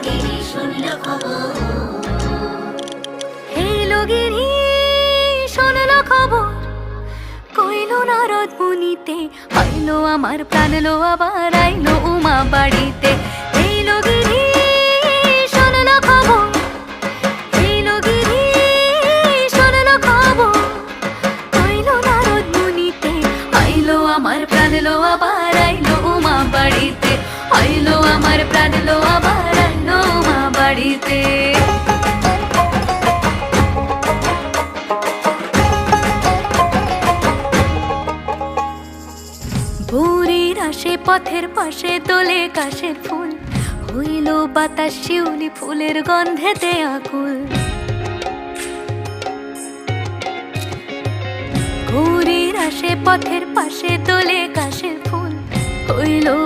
গিরি শুনল খবর, এলো গিরি শুনল খবর, কইল নারদ মুনিতে, আইলো আমার প্রাণ লো আবার আইলো উমা বাড়িতে। এলো গিরি শুনল খবর, এলো গিরি শুনল খবর, কইল নারদ মুনিতে, আইলো আমার প্রাণ লো আবার আইলো উমা বাড়িতে, আইলো আমার প্রাণ লো আবার আইলো উমা বাড়িতে। ভোরের আসে পথের পাশে তোলে কাশের ফুল, হইল বাতাস শিউলি ফুলের গন্ধেতে আকুল। ভোরের আসে পথের পাশে তোলে কাশের ফুল, হইল